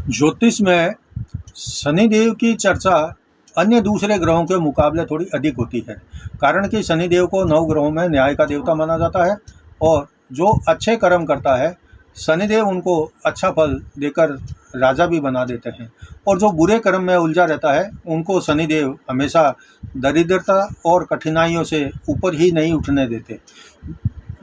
ज्योतिष में शनिदेव की चर्चा अन्य दूसरे ग्रहों के मुकाबले थोड़ी अधिक होती है। कारण कि शनिदेव को 9 ग्रहों में न्याय का देवता माना जाता है और जो अच्छे कर्म करता है शनिदेव उनको अच्छा फल देकर राजा भी बना देते हैं, और जो बुरे कर्म में उलझा रहता है उनको शनिदेव हमेशा दरिद्रता और कठिनाइयों से ऊपर ही नहीं उठने देते।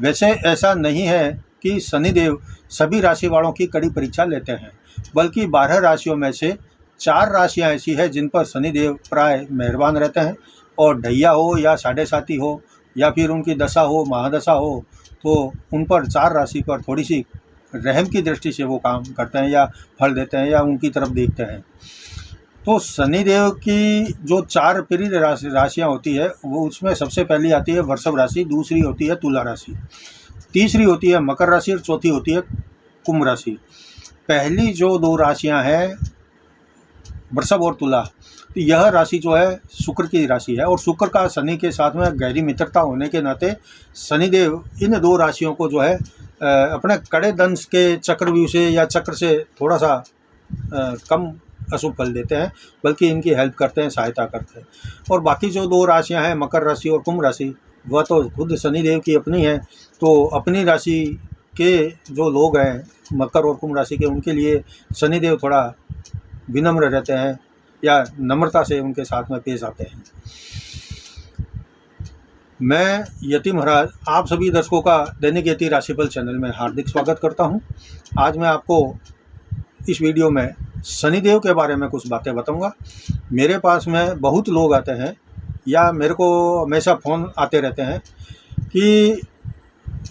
वैसे ऐसा नहीं है कि शनिदेव सभी राशि वालों की कड़ी परीक्षा लेते हैं, बल्कि 12 राशियों में से 4 राशियां ऐसी है जिन पर शनिदेव प्राय मेहरबान रहते हैं, और ढैया हो या साढ़े साती हो या फिर उनकी दशा हो, महादशा हो, तो उन पर 4 राशि पर थोड़ी सी रहम की दृष्टि से वो काम करते हैं या फल देते हैं या उनकी तरफ देखते हैं। तो शनिदेव की जो 4 प्रिय राशियाँ होती है वो उसमें सबसे पहली आती है वृषभ राशि, दूसरी होती है तुला राशि, तीसरी होती है मकर राशि और चौथी होती है कुंभ राशि। पहली जो 2 राशियां हैं वृषभ और तुला, तो यह राशि जो है शुक्र की राशि है, और शुक्र का शनि के साथ में गहरी मित्रता होने के नाते शनिदेव इन 2 राशियों को जो है अपने कड़े दंश के चक्रव्यूह से या चक्र से थोड़ा सा कम अशुभ फल देते हैं, बल्कि इनकी हेल्प करते हैं, सहायता करते हैं। और बाकी जो 2 राशियां हैं मकर राशि और कुंभ राशि, वह तो खुद शनिदेव की अपनी है। तो अपनी राशि के जो लोग हैं मकर और कुंभ राशि के, उनके लिए शनिदेव थोड़ा विनम्र रहते हैं या नम्रता से उनके साथ में पेश आते हैं। मैं यति महाराज आप सभी दर्शकों का दैनिक यति राशिफल चैनल में हार्दिक स्वागत करता हूं। आज मैं आपको इस वीडियो में शनिदेव के बारे में कुछ बातें बताऊंगा। मेरे पास में बहुत लोग आते हैं या मेरे को हमेशा फ़ोन आते रहते हैं कि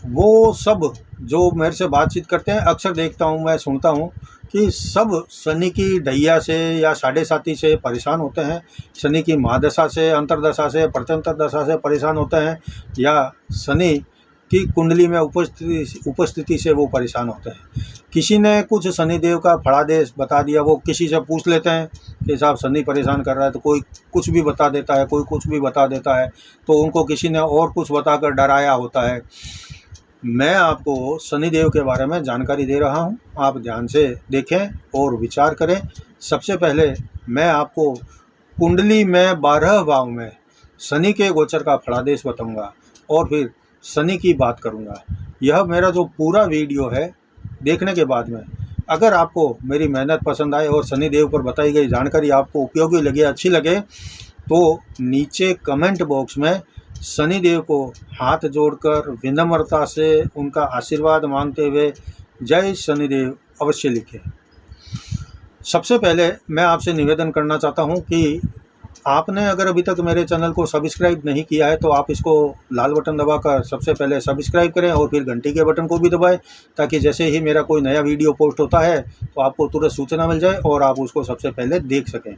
वो सब जो मेरे से बातचीत करते हैं, अक्सर देखता हूँ, मैं सुनता हूँ कि सब शनि की ढैया से या साढ़े साती से परेशान होते हैं, शनि की महादशा से, अंतरदशा से, प्रत्यंतर दशा से परेशान होते हैं, या शनि की कुंडली में उपस्थिति से वो परेशान होते हैं। किसी ने कुछ शनिदेव का फलादेश बता दिया, वो किसी से पूछ लेते हैं कि साहब शनि परेशान कर रहा है, तो कोई कुछ भी बता देता है, कोई कुछ भी बता देता है, तो उनको किसी ने और कुछ बताकर डराया होता है। मैं आपको शनिदेव के बारे में जानकारी दे रहा हूं, आप ध्यान से देखें और विचार करें। सबसे पहले मैं आपको कुंडली में 12 भाव में शनि के गोचर का फलादेश बताऊंगा और फिर शनि की बात करूंगा। यह मेरा जो पूरा वीडियो है देखने के बाद में अगर आपको मेरी मेहनत पसंद आए और शनिदेव पर बताई गई जानकारी आपको उपयोगी लगे, अच्छी लगे, तो नीचे कमेंट बॉक्स में शनिदेव को हाथ जोड़कर विनम्रता से उनका आशीर्वाद मांगते हुए जय शनिदेव अवश्य लिखें। सबसे पहले मैं आपसे निवेदन करना चाहता हूं कि आपने अगर अभी तक मेरे चैनल को सब्सक्राइब नहीं किया है तो आप इसको लाल बटन दबाकर सबसे पहले सब्सक्राइब करें और फिर घंटी के बटन को भी दबाएं, ताकि जैसे ही मेरा कोई नया वीडियो पोस्ट होता है तो आपको तुरंत सूचना मिल जाए और आप उसको सबसे पहले देख सकें।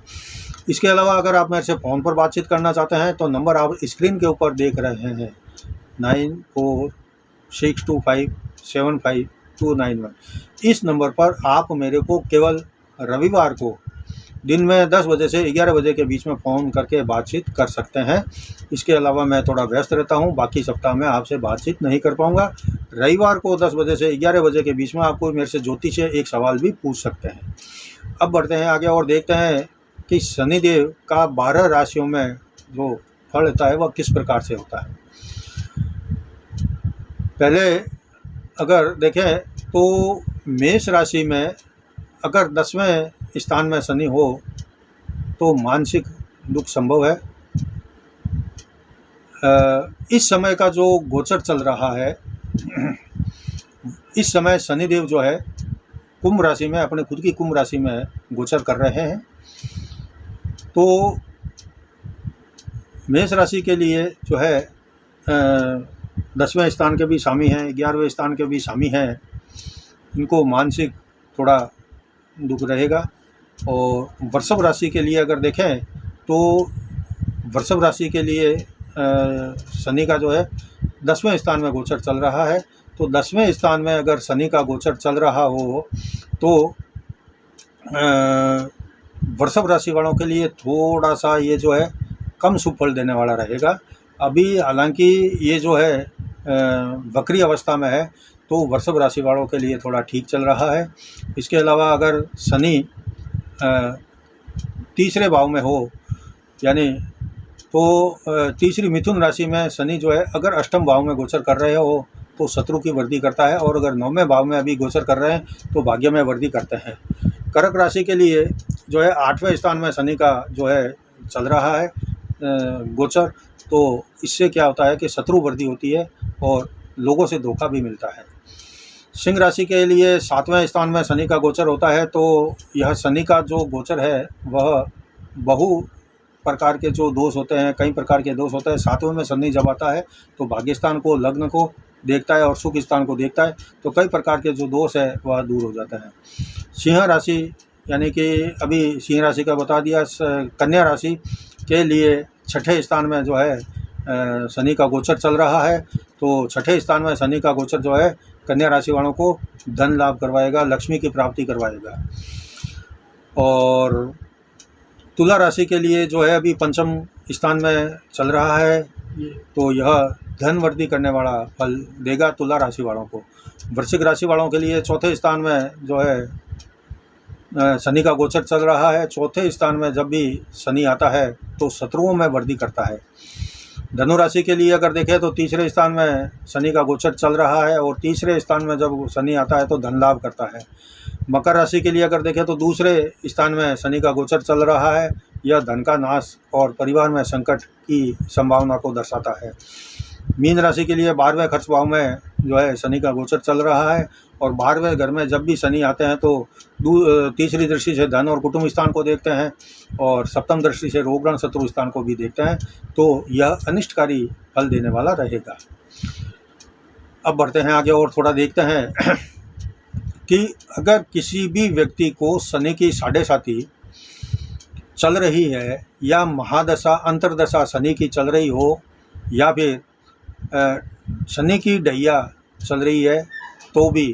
इसके अलावा अगर आप मेरे से फ़ोन पर बातचीत करना चाहते हैं तो नंबर आप स्क्रीन के ऊपर देख रहे हैं 9462575291। इस नंबर पर आप मेरे को केवल रविवार को दिन में 10 बजे से 11 बजे के बीच में फ़ोन करके बातचीत कर सकते हैं। इसके अलावा मैं थोड़ा व्यस्त रहता हूं, बाकी सप्ताह में आपसे बातचीत नहीं कर पाऊंगा। रविवार को 10 बजे से 11 बजे के बीच में आपको मेरे से ज्योतिष से एक सवाल भी पूछ सकते हैं। अब बढ़ते हैं आगे और देखते हैं कि शनिदेव का 12 राशियों में जो फल होता है वह किस प्रकार से होता है। पहले अगर देखें तो मेष राशि में अगर 10वें स्थान में शनि हो तो मानसिक दुख संभव है। इस समय का जो गोचर चल रहा है, इस समय शनिदेव जो है कुंभ राशि में, अपने खुद की कुंभ राशि में गोचर कर रहे हैं। तो मेष राशि के लिए जो है 10वें स्थान के भी स्वामी हैं, 11वें स्थान के भी स्वामी हैं, इनको मानसिक थोड़ा दुख रहेगा। और वृषभ राशि के लिए अगर देखें तो वृषभ राशि के लिए शनि का जो है 10वें स्थान में गोचर चल रहा है। तो 10वें स्थान में अगर शनि का गोचर चल रहा हो तो वृषभ राशि वालों के लिए थोड़ा सा ये जो है कम शुभ फल देने वाला रहेगा। अभी हालांकि ये जो है वक्री अवस्था में है, तो वृषभ राशि वालों के लिए थोड़ा ठीक चल रहा है। इसके अलावा अगर शनि तीसरे भाव में हो, यानी तो तीसरी मिथुन राशि में शनि जो है अगर अष्टम भाव में गोचर कर रहे हो तो शत्रु की वृद्धि करता है, और अगर 9वें भाव में अभी गोचर कर रहे हैं तो भाग्य में वृद्धि करते हैं। कर्क राशि के लिए जो है 8वें स्थान में शनि का जो है चल रहा है गोचर, तो इससे क्या होता है कि शत्रु वृद्धि होती है और लोगों से धोखा भी मिलता है। सिंह राशि के लिए 7वें स्थान में शनि का गोचर होता है, तो यह शनि का जो गोचर है वह बहु प्रकार के जो दोष होते हैं, कई प्रकार के दोष होते हैं। 7वें में शनि जब आता है तो भाग्य स्थान को, लग्न को देखता है और सुख स्थान को देखता है, तो कई प्रकार के जो दोष है वह दूर हो जाते हैं। सिंह राशि यानी कि अभी सिंह राशि का बता दिया। कन्या राशि के लिए 6ठे स्थान में जो है शनि का गोचर चल रहा है, तो 6ठे स्थान में शनि का गोचर जो है कन्या राशि वालों को धन लाभ करवाएगा, लक्ष्मी की प्राप्ति करवाएगा। और तुला राशि के लिए जो है अभी 5म स्थान में चल रहा है, तो यह धन वृद्धि करने वाला फल देगा तुला राशि वालों को। वृश्चिक राशि वालों के लिए 4थे स्थान में जो है शनि का गोचर चल रहा है। 4थे स्थान में जब भी शनि आता है तो शत्रुओं में वृद्धि करता है। धनु राशि के लिए अगर देखें तो 3रे स्थान में शनि का गोचर चल रहा है, और 3रे स्थान में जब शनि आता है तो धन लाभ करता है। मकर राशि के लिए अगर देखें तो 2रे स्थान में शनि का गोचर चल रहा है, यह धन का नाश और परिवार में संकट की संभावना को दर्शाता है। मीन राशि के लिए 12वें खर्च भाव में जो है शनि का गोचर चल रहा है, और 12वें घर में जब भी शनि आते हैं तो तीसरी दृष्टि से धन और कुटुंब स्थान को देखते हैं, और सप्तम दृष्टि से रोग ऋण शत्रु स्थान को भी देखते हैं, तो यह अनिष्टकारी फल देने वाला रहेगा। अब बढ़ते हैं आगे और थोड़ा देखते हैं कि अगर किसी भी व्यक्ति को शनि की 7.5 चल रही है, या महादशा अंतरदशा शनि की चल रही हो, या फिर शनि की ढैया चल रही है, तो भी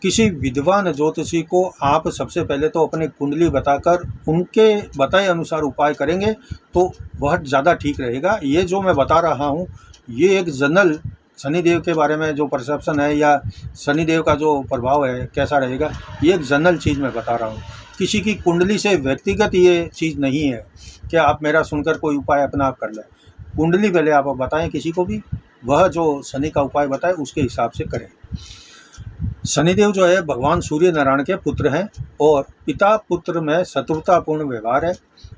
किसी विद्वान ज्योतिषी को आप सबसे पहले तो अपनी कुंडली बताकर उनके बताए अनुसार उपाय करेंगे तो वह ज़्यादा ठीक रहेगा। ये जो मैं बता रहा हूँ ये एक जनरल शनिदेव के बारे में जो परसेप्शन है, या शनिदेव का जो प्रभाव है कैसा रहेगा, ये एक जनरल चीज़ मैं बता रहा हूँ। किसी की कुंडली से व्यक्तिगत ये चीज़ नहीं है कि आप मेरा सुनकर कोई उपाय अपना आप कर लें। कुंडली पहले आप बताएं किसी को भी, वह जो शनि का उपाय बताए उसके हिसाब से करें। शनिदेव जो है भगवान सूर्य नारायण के पुत्र हैं, और पिता पुत्र में शत्रुतापूर्ण व्यवहार है।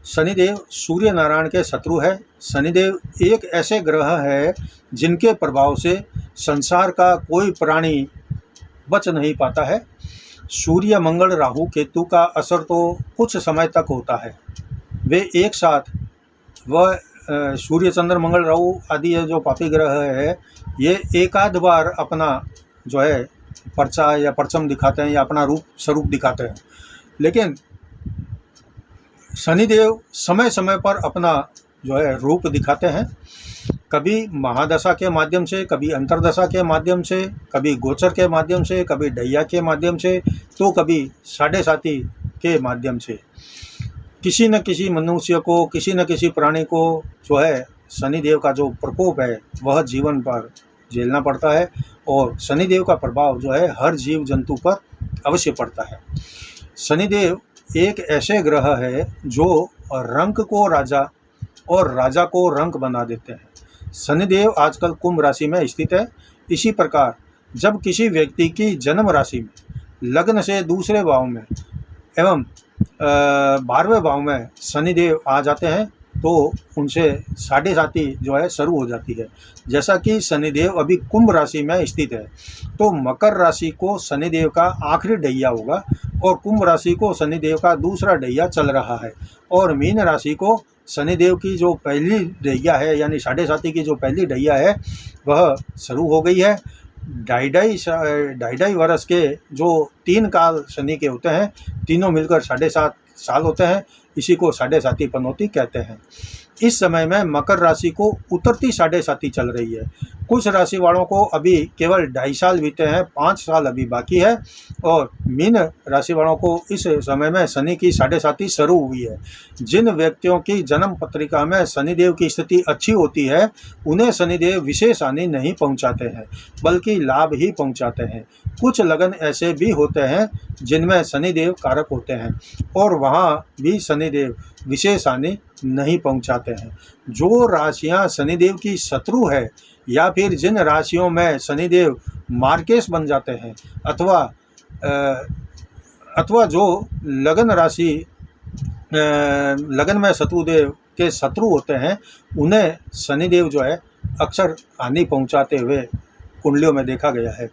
शनिदेव सूर्य नारायण के शत्रु है। शनिदेव एक ऐसे ग्रह है जिनके प्रभाव से संसार का कोई प्राणी बच नहीं पाता है। सूर्य मंगल राहु केतु का असर तो कुछ समय तक होता है, वे एक साथ वह सूर्य चंद्र मंगल राहु आदि जो पापी ग्रह है, ये एक आध बार अपना जो है पर्चा या परचम दिखाते हैं, या अपना स्वरूप दिखाते हैं, लेकिन शनिदेव समय समय पर अपना जो है रूप दिखाते हैं। कभी महादशा के माध्यम से, कभी अंतरदशा के माध्यम से, कभी गोचर के माध्यम से, कभी ढैया के माध्यम से, तो कभी 7.5 के माध्यम से। किसी न किसी मनुष्य को, किसी न किसी प्राणी को जो है शनिदेव का जो प्रकोप है वह जीवन पर झेलना पड़ता है, और शनिदेव का प्रभाव जो है हर जीव जंतु पर अवश्य पड़ता है। शनिदेव एक ऐसे ग्रह है जो रंक को राजा और राजा को रंक बना देते हैं। शनिदेव आजकल कुंभ राशि में स्थित है। इसी प्रकार जब किसी व्यक्ति की जन्म राशि में लग्न से दूसरे भाव में एवं 12वें भाव में शनिदेव आ जाते हैं तो उनसे 7.5 जो है शुरू हो जाती है। जैसा कि शनिदेव अभी कुंभ राशि में स्थित है, तो मकर राशि को शनिदेव का आखिरी ढैया होगा, और कुंभ राशि को शनिदेव का दूसरा ढैया चल रहा है, और मीन राशि को शनिदेव की जो पहली ढैया है यानी 7.5 की जो पहली ढैया है वह शुरू हो गई है। ढाई वर्ष के जो 3 काल शनि के होते हैं, तीनों मिलकर 7.5 साल होते हैं, इसी को 7.5 पनौती कहते हैं। इस समय में मकर राशि को उतरती 7.5 चल रही है। कुछ राशि वालों को अभी केवल 2.5 साल बीते हैं, 5 साल अभी बाकी है, और मीन राशि वालों को इस समय में शनि की 7.5 शुरू हुई है। जिन व्यक्तियों की जन्म पत्रिका में शनिदेव की स्थिति अच्छी होती है उन्हें शनिदेव विशेष हानि नहीं पहुंचाते हैं, बल्कि लाभ ही पहुंचाते हैं। कुछ लगन ऐसे भी होते हैं जिनमें शनिदेव कारक होते हैं, और वहाँ भी शनिदेव विशेष हानि नहीं पहुँचाते हैं। जो राशियाँ शनिदेव की शत्रु है, या फिर जिन राशियों में शनिदेव मार्केश बन जाते हैं, अथवा जो लगन राशि लगन में शत्रुदेव के शत्रु होते हैं, उन्हें शनिदेव जो है अक्सर हानि पहुंचाते हुए कुंडलियों में देखा गया है।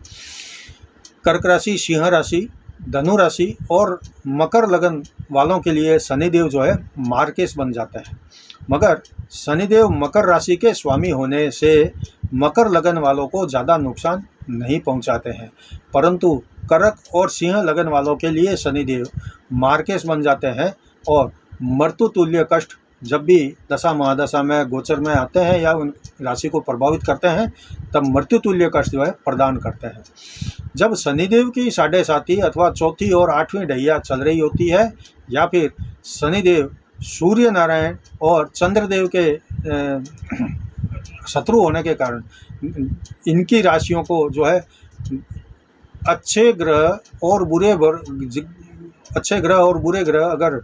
कर्क राशि, सिंह राशि, धनु राशि और मकर लगन वालों के लिए शनिदेव जो है मार्केश बन जाते हैं, मगर शनिदेव मकर राशि के स्वामी होने से मकर लगन वालों को ज़्यादा नुकसान नहीं पहुंचाते हैं, परंतु कर्क और सिंह लगन वालों के लिए शनिदेव मार्केश बन जाते हैं और मृत्यु तुल्य कष्ट जब भी दशा महादशा में गोचर में आते हैं या उन राशि को प्रभावित करते हैं, तब मृत्यु तुल्य कष्ट जो है प्रदान करते हैं। जब शनिदेव की 7.5 अथवा 4 और 8वीं ढैया चल रही होती है, या फिर शनिदेव सूर्य नारायण और चंद्रदेव के शत्रु होने के कारण इनकी राशियों को जो है अच्छे ग्रह और बुरे ग्रह अगर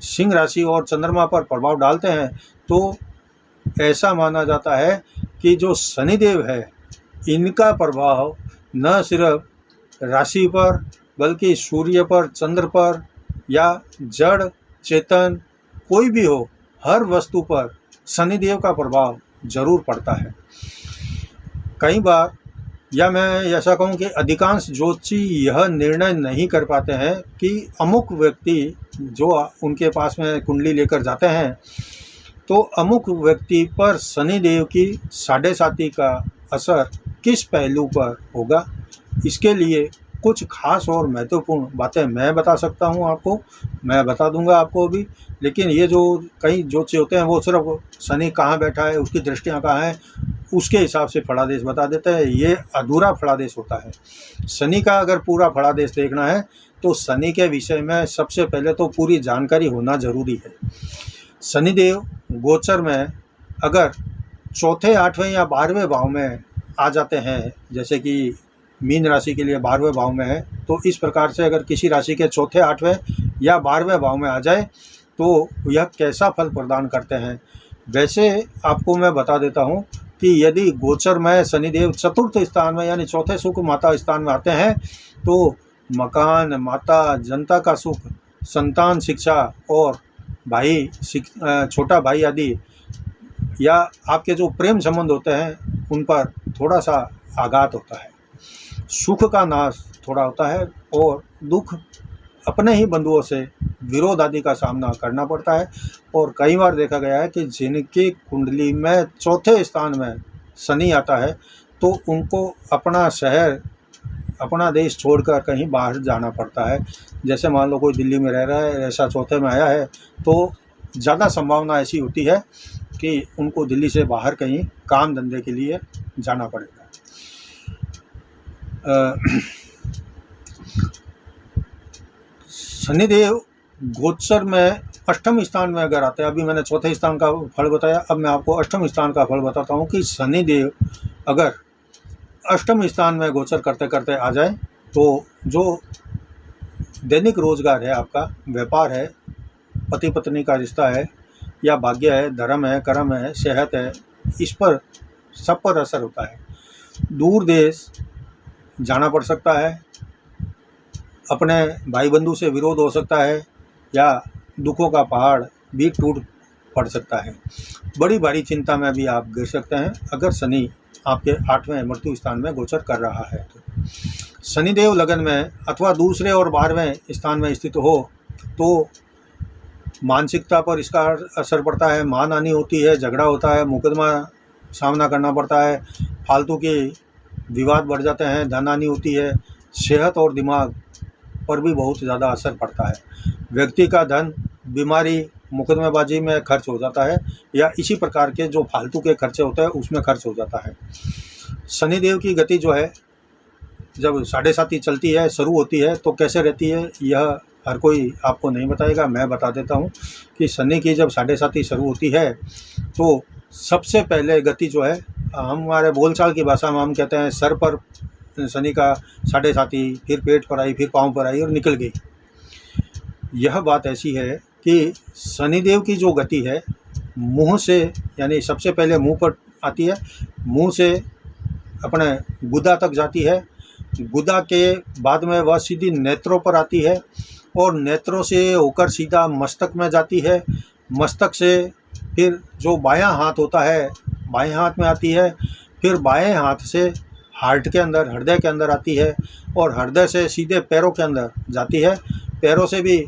सिंह राशि और चंद्रमा पर प्रभाव डालते हैं, तो ऐसा माना जाता है कि जो शनिदेव है, इनका प्रभाव न सिर्फ राशि पर बल्कि सूर्य पर, चंद्र पर या जड़ चेतन कोई भी हो, हर वस्तु पर शनिदेव का प्रभाव जरूर पड़ता है। कई बार, या मैं ऐसा कहूँ कि अधिकांश ज्योतिषी यह निर्णय नहीं कर पाते हैं कि अमुक व्यक्ति जो उनके पास में कुंडली लेकर जाते हैं, तो अमुक व्यक्ति पर शनिदेव की 7.5 का असर किस पहलू पर होगा। इसके लिए कुछ खास और महत्वपूर्ण बातें मैं बता सकता हूं आपको, मैं बता दूंगा आपको अभी। लेकिन ये जो कई ज्योतिषी होते हैं, वो सिर्फ शनि कहाँ बैठा है, उसकी दृष्टियाँ कहाँ हैं, उसके हिसाब से फलादेश बता देता है। ये अधूरा फलादेश होता है। शनि का अगर पूरा फलादेश देखना है तो शनि के विषय में सबसे पहले तो पूरी जानकारी होना जरूरी है। शनिदेव गोचर में अगर चौथे, 8वें या 12वें भाव में आ जाते हैं, जैसे कि मीन राशि के लिए 12वें भाव में है, तो इस प्रकार से अगर किसी राशि के चौथे, 8वें या 12वें भाव में आ जाए तो यह कैसा फल प्रदान करते हैं। वैसे आपको मैं बता देता हूँ कि यदि गोचर में शनिदेव चतुर्थ स्थान में यानी चौथे सुख माता स्थान में आते हैं, तो मकान, माता, जनता का सुख, संतान शिक्षा और भाई, छोटा भाई आदि, या आपके जो प्रेम संबंध होते हैं उन पर थोड़ा सा आघात होता है, सुख का नाश थोड़ा होता है और दुख, अपने ही बंधुओं से विरोध आदि का सामना करना पड़ता है। और कई बार देखा गया है कि जिनकी कुंडली में चौथे स्थान में शनि आता है, तो उनको अपना शहर, अपना देश छोड़कर कहीं बाहर जाना पड़ता है। जैसे मान लो कोई दिल्ली में रह रहा है, ऐसा चौथे में आया है, तो ज़्यादा संभावना ऐसी होती है कि उनको दिल्ली से बाहर कहीं काम धंधे के लिए जाना पड़ेगा। शनिदेव गोचर में अष्टम स्थान में अगर आते हैं, अभी मैंने चौथे स्थान का फल बताया, अब मैं आपको अष्टम स्थान का फल बताता हूँ कि शनिदेव अगर अष्टम स्थान में गोचर करते करते आ जाए, तो जो दैनिक रोजगार है, आपका व्यापार है, पति पत्नी का रिश्ता है, या भाग्य है, धर्म है, कर्म है, सेहत है, इस पर सब पर असर होता है। दूर देश जाना पड़ सकता है, अपने भाई बंधु से विरोध हो सकता है, या दुखों का पहाड़ भी टूट पड़ सकता है। बड़ी भारी चिंता में भी आप गिर सकते हैं अगर शनि आपके 8वें मृत्यु स्थान में गोचर कर रहा है। तो शनिदेव लगन में अथवा दूसरे और 12वें स्थान में स्थित हो तो मानसिकता पर इसका असर पड़ता है, मान हानि होती है, झगड़ा होता है, मुकदमा सामना करना पड़ता है, फालतू के विवाद बढ़ जाते हैं, धन हानि होती है, सेहत और दिमाग पर भी बहुत ज़्यादा असर पड़ता है। व्यक्ति का धन बीमारी, मुकदमेबाजी में खर्च हो जाता है, या इसी प्रकार के जो फालतू के खर्चे होते हैं उसमें खर्च हो जाता है। शनिदेव की गति जो है जब 7.5 चलती है, शुरू होती है, तो कैसे रहती है यह हर कोई आपको नहीं बताएगा, मैं बता देता हूँ कि शनि की जब 7.5 शुरू होती है तो सबसे पहले गति जो है, हमारे बोलचाल की भाषा में हम कहते हैं सर पर शनि का साढ़े साथी, फिर पेट पर आई, फिर पाँव पर आई और निकल गई। यह बात ऐसी है कि शनिदेव की जो गति है मुंह से, यानी सबसे पहले मुंह पर आती है, मुंह से अपने गुदा तक जाती है, गुदा के बाद में वह सीधी नेत्रों पर आती है और नेत्रों से होकर सीधा मस्तक में जाती है, मस्तक से फिर जो बायां हाथ होता है बाएं हाथ में आती है, फिर बाएं हाथ से हार्ट के अंदर, हृदय के अंदर आती है और हृदय से सीधे पैरों के अंदर जाती है, पैरों से भी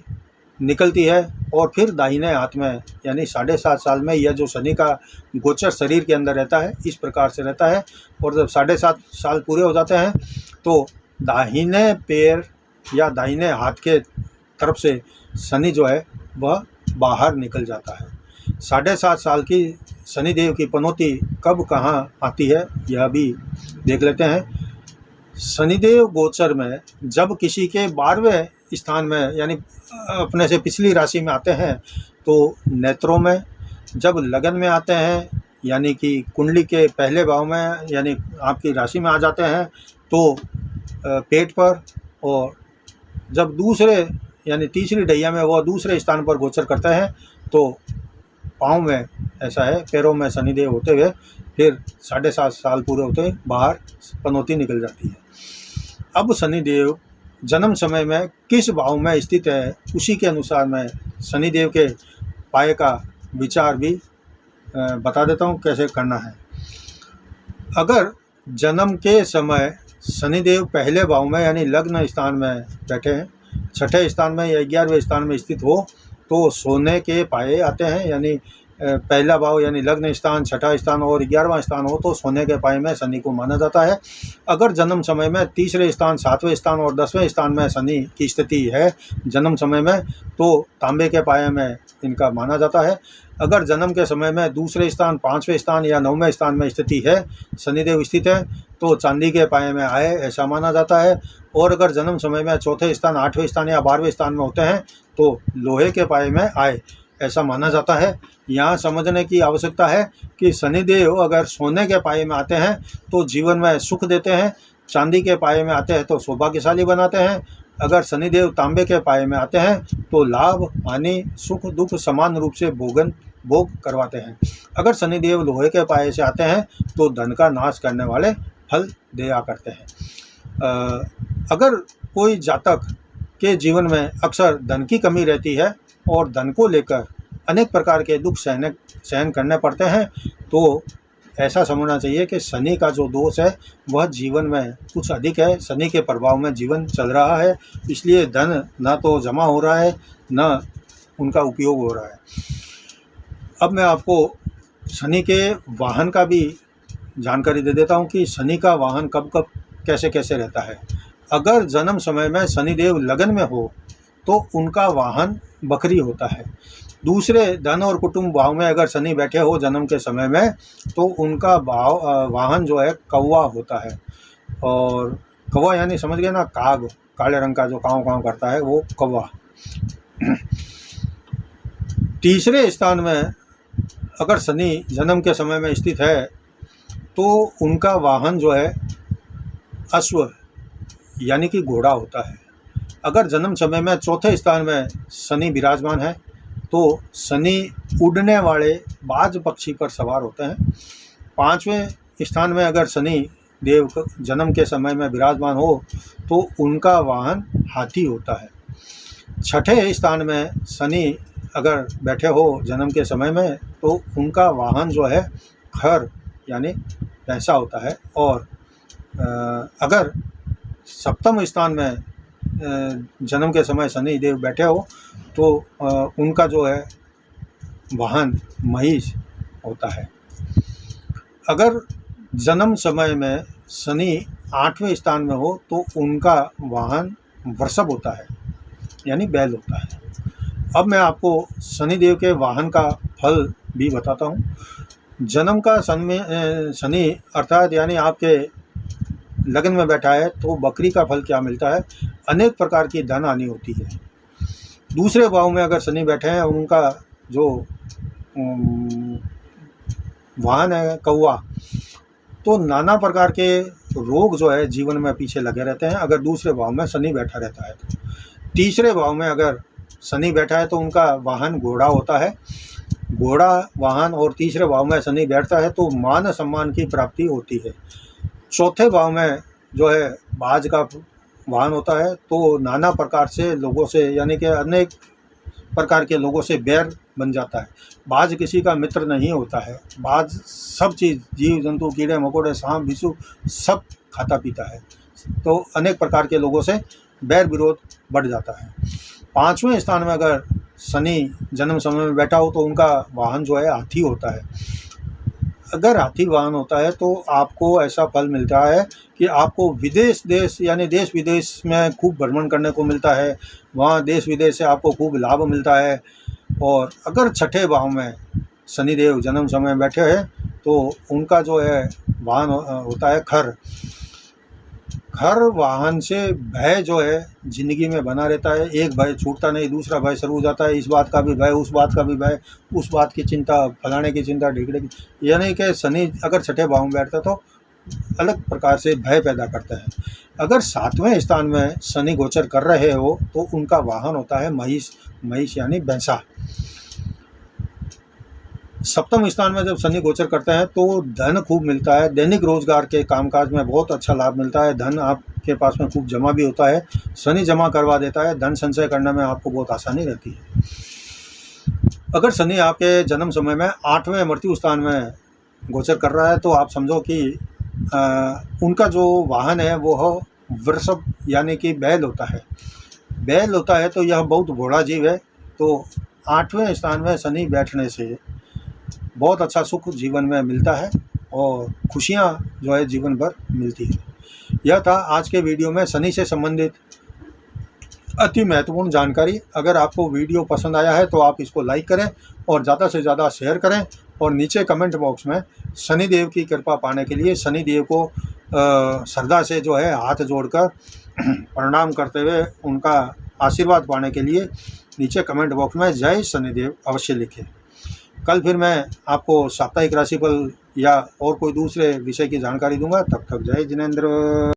निकलती है और फिर दाहिने हाथ में, यानी 7.5 साल में यह जो शनि का गोचर शरीर के अंदर रहता है इस प्रकार से रहता है। और जब 7.5 साल पूरे हो जाते हैं तो दाहिने पैर या दाहिने हाथ के तरफ से शनि जो है वह बाहर निकल जाता है। 7.5 साल की शनिदेव की पनौती कब कहाँ आती है यह भी देख लेते हैं। शनिदेव गोचर में जब किसी के 12वें स्थान में, यानी अपने से पिछली राशि में आते हैं तो नेत्रों में, जब लगन में आते हैं यानी कि कुंडली के पहले भाव में, यानी आपकी राशि में आ जाते हैं तो पेट पर, और जब दूसरे यानी तीसरी डैया में वह दूसरे स्थान पर गोचर करते हैं तो पाँव में, ऐसा है पैरों में शनिदेव होते हुए फिर 7.5 साल पूरे होते बाहर पनौती निकल जाती है। अब शनिदेव जन्म समय में किस भाव में स्थित है उसी के अनुसार मैं शनिदेव के पाए का विचार भी बता देता हूँ कैसे करना है। अगर जन्म के समय शनिदेव पहले भाव में यानी लग्न स्थान में बैठे हैं, छठे स्थान में या 11वें स्थान में स्थित हो तो सोने के पाए आते हैं, यानी पहला भाव यानी लग्न स्थान, छठा स्थान और 11वां स्थान हो तो सोने के पाए में शनि को माना जाता है। अगर जन्म समय में तीसरे स्थान, 7वें स्थान और 10वें स्थान में शनि की स्थिति है जन्म समय में तो तांबे के पाए में इनका माना जाता है। अगर जन्म के समय में दूसरे स्थान, 5वें स्थान या 9वें स्थान में स्थिति है, शनिदेव स्थित है तो चांदी के पाए में आए ऐसा माना जाता है। और अगर जन्म समय में चौथे स्थान, 8वें स्थान या 12वें स्थान में होते हैं तो लोहे के पाए में आए ऐसा माना जाता है। यहाँ समझने की आवश्यकता है कि शनिदेव अगर सोने के पाए में आते हैं तो जीवन में सुख देते हैं, चांदी के पाए में आते हैं तो सौभाग्यशाली बनाते हैं, अगर शनिदेव तांबे के पाए में आते हैं तो लाभ, हानि, सुख, दुख समान रूप से भोग करवाते हैं। अगर शनिदेव लोहे के पाए से आते हैं तो धन का नाश करने वाले फल दिया करते हैं। अगर कोई जातक के जीवन में अक्सर धन की कमी रहती है और धन को लेकर अनेक प्रकार के दुख सहन करने पड़ते हैं तो ऐसा समझना चाहिए कि शनि का जो दोष है वह जीवन में कुछ अधिक है, शनि के प्रभाव में जीवन चल रहा है, इसलिए धन ना तो जमा हो रहा है ना उनका उपयोग हो रहा है। अब मैं आपको शनि के वाहन का भी जानकारी दे देता हूँ कि शनि का वाहन कब कब कैसे कैसे रहता है। अगर जन्म समय में शनिदेव लगन में हो तो उनका वाहन बकरी होता है। दूसरे धन और कुटुंब भाव में अगर शनि बैठे हो जन्म के समय में तो उनका वाहन जो है कौवा होता है। और कौवा यानी समझ गए ना, काग, काले रंग का जो काँव काँव करता है वो कौवा। तीसरे स्थान में अगर शनि जन्म के समय में स्थित है तो उनका वाहन जो है अश्व यानी कि घोड़ा होता है। अगर जन्म समय में चौथे स्थान में शनि विराजमान है तो शनि उड़ने वाले बाज पक्षी पर सवार होते हैं। 5वें स्थान में अगर शनि देव जन्म के समय में विराजमान हो तो उनका वाहन हाथी होता है। छठे स्थान में शनि अगर बैठे हो जन्म के समय में तो उनका वाहन जो है खर यानी भैंसा होता है। और अगर सप्तम स्थान में जन्म के समय शनि देव बैठे हो तो उनका जो है वाहन महिष होता है। अगर जन्म समय में शनि 8वें स्थान में हो तो उनका वाहन वृषभ होता है यानी बैल होता है। अब मैं आपको शनिदेव के वाहन का फल भी बताता हूँ। जन्म का शनि अर्थात यानी आपके लगन में बैठा है तो बकरी का फल क्या मिलता है, अनेक प्रकार की धन हानि होती है। दूसरे भाव में अगर शनि बैठे हैं और उनका जो वाहन है कौवा तो नाना प्रकार के रोग जो है जीवन में पीछे लगे रहते हैं अगर दूसरे भाव में शनि बैठा रहता है तो। तीसरे भाव में अगर शनि बैठा है तो उनका वाहन घोड़ा होता है। घोड़ा वाहन और तीसरे भाव में शनि बैठता है तो मान सम्मान की प्राप्ति होती है। चौथे भाव में जो है बाज का वाहन होता है तो नाना प्रकार से लोगों से यानी कि अनेक प्रकार के लोगों से बैर बन जाता है। बाज किसी का मित्र नहीं होता है। बाज सब चीज़ जीव जंतु कीड़े मकोड़े सांप बिच्छू सब खाता पीता है, तो अनेक प्रकार के लोगों से बैर विरोध बढ़ जाता है। पाँचवें स्थान में अगर शनि जन्म समय में बैठा हो तो उनका वाहन जो है हाथी होता है। अगर हाथी वाहन होता है तो आपको ऐसा फल मिलता है कि आपको विदेश देश यानी देश विदेश में खूब भ्रमण करने को मिलता है। वहाँ देश विदेश से आपको खूब लाभ मिलता है। और अगर छठे भाव में शनिदेव जन्म समय बैठे हैं तो उनका जो है वाहन होता है खर। खर वाहन से भय जो है जिंदगी में बना रहता है। एक भय छूटता नहीं, दूसरा भय शुरू हो जाता है। इस बात का भी भय, उस बात का भी भय, उस बात की चिंता, फलाने की चिंता, ढिकड़े की, यानी कि शनि अगर छठे भाव में बैठता तो अलग प्रकार से भय पैदा करता है। अगर सातवें स्थान में शनि गोचर कर रहे हो तो उनका वाहन होता है महिष। महिष यानी भैंसा। सप्तम स्थान में जब शनि गोचर करते हैं तो धन खूब मिलता है। दैनिक रोजगार के कामकाज में बहुत अच्छा लाभ मिलता है। धन आपके पास में खूब जमा भी होता है। शनि जमा करवा देता है। धन संचय करने में आपको बहुत आसानी रहती है। अगर शनि आपके जन्म समय में 8वें मृत्यु स्थान में गोचर कर रहा है तो आप समझो कि उनका जो वाहन है वो वृषभ यानी कि बैल होता है। बैल होता है तो यह बहुत भोला जीव है। तो 8वें स्थान में शनि बैठने से बहुत अच्छा सुख जीवन में मिलता है और खुशियाँ जो है जीवन भर मिलती है। यह था आज के वीडियो में शनि से संबंधित अति महत्वपूर्ण जानकारी। अगर आपको वीडियो पसंद आया है तो आप इसको लाइक करें और ज़्यादा से ज़्यादा शेयर करें और नीचे कमेंट बॉक्स में शनिदेव की कृपा पाने के लिए शनिदेव को श्रद्धा से जो है हाथ जोड़कर प्रणाम करते हुए उनका आशीर्वाद पाने के लिए नीचे कमेंट बॉक्स में जय शनिदेव अवश्य लिखें। कल फिर मैं आपको साप्ताहिक राशिफल या और कोई दूसरे विषय की जानकारी दूंगा। तब तक जय जिनेंद्र।